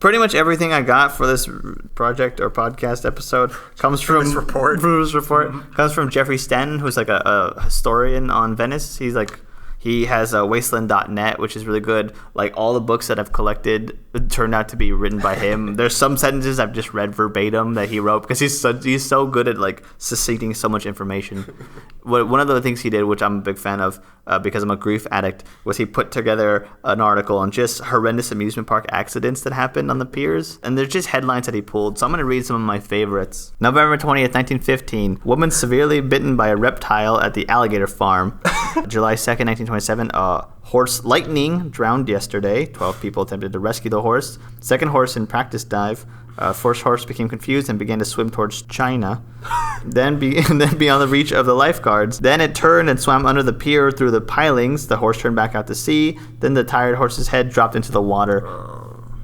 Pretty much everything I got for this project or podcast episode comes from this report. Comes from Jeffrey Stanton, who's like a historian on Venice. He has a wasteland.net, which is really good. Like all the books that I've collected turned out to be written by him. There's some sentences I've just read verbatim that he wrote because he's so good at like succincting so much information. One of the things he did, which I'm a big fan of because I'm a grief addict, was he put together an article on just horrendous amusement park accidents that happened on the piers. And there's just headlines that he pulled. So I'm going to read some of my favorites. November 20th, 1915. Woman severely bitten by a reptile at the alligator farm. July 2nd, 1927. Horse lightning drowned yesterday. 12 people attempted to rescue the horse. Second horse in practice dive. First horse became confused and began to swim towards China. then beyond the reach of the lifeguards. Then it turned and swam under the pier through the pilings. The horse turned back out to sea. Then the tired horse's head dropped into the water.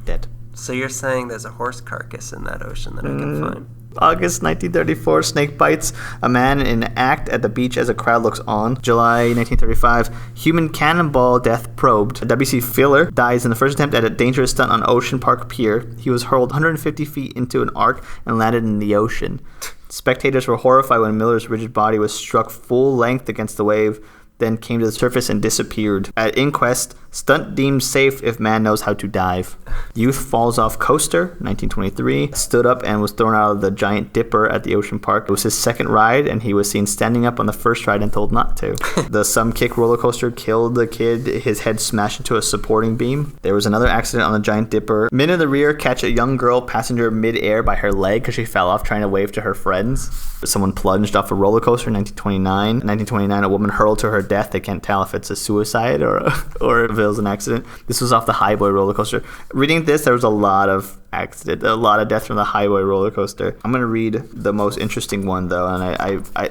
Dead. So you're saying there's a horse carcass in that ocean that I can find? August 1934, snake bites a man in act at the beach as a crowd looks on. July 1935, human cannonball death probed. W.C. Filler dies in the first attempt at a dangerous stunt on Ocean Park Pier. He was hurled 150 feet into an arc and landed in the ocean. Spectators were horrified when Miller's rigid body was struck full length against the wave, then came to the surface and disappeared. At inquest, stunt deemed safe if man knows how to dive. Youth falls off coaster, 1923. Stood up and was thrown out of the Giant Dipper at the Ocean Park. It was his second ride, and he was seen standing up on the first ride and told not to. The Some Kick roller coaster killed the kid. His head smashed into a supporting beam. There was another accident on the Giant Dipper. Men in the rear catch a young girl passenger mid-air by her leg because she fell off trying to wave to her friends. Someone plunged off a roller coaster, 1929. In 1929, a woman hurled to her death. They can't tell if it's a suicide or if it was an accident. This was off the Highway roller coaster. Reading this, there was a lot of death from the Highway roller coaster. I'm going to read the most interesting one, though, and I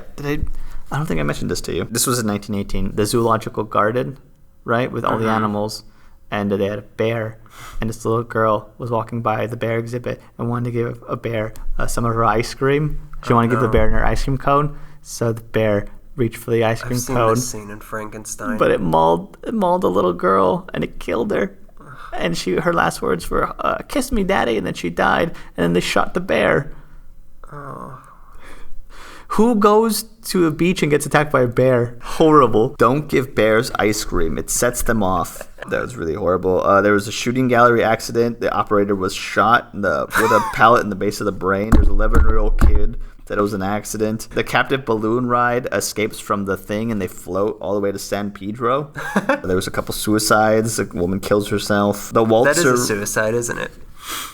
don't think I mentioned this to you. This was in 1918. The zoological garden, right, with all the animals, and they had a bear, and this little girl was walking by the bear exhibit and wanted to give a bear some of her ice cream. She wanted to give the bear her ice cream cone, so the bear reached for the ice cream cone. I've seen this scene in Frankenstein. But it mauled a little girl, and it killed her. And her last words were, "Kiss me, daddy," and then she died. And then they shot the bear. Oh. Who goes to a beach and gets attacked by a bear? Horrible. Don't give bears ice cream. It sets them off. That was really horrible. There was a shooting gallery accident. The operator was shot with a pellet in the base of the brain. There's an 11-year-old kid that it was an accident. The captive balloon ride escapes from the thing and they float all the way to San Pedro. There was a couple suicides. A woman kills herself. The waltzer. That is a suicide, isn't it?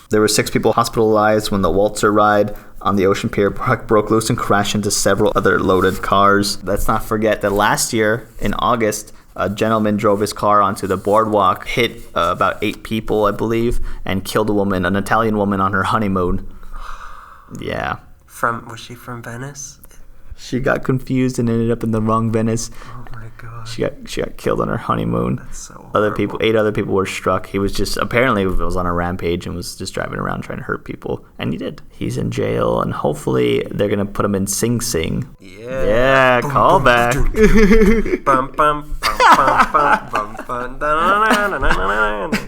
There were 6 people hospitalized when the waltzer ride on the Ocean Pier broke loose and crashed into several other loaded cars. Let's not forget that last year in August, a gentleman drove his car onto the boardwalk, hit about 8 people, I believe, and killed an Italian woman on her honeymoon. Yeah. Was she from Venice? She got confused and ended up in the wrong Venice. Oh my god. She got killed on her honeymoon. That's so horrible. 8 other people were struck. He was just apparently was on a rampage and was just driving around trying to hurt people, and he did. He's in jail, and hopefully they're gonna put him in Sing Sing. Yeah, call back. Bum bum bum bum bum bum bum.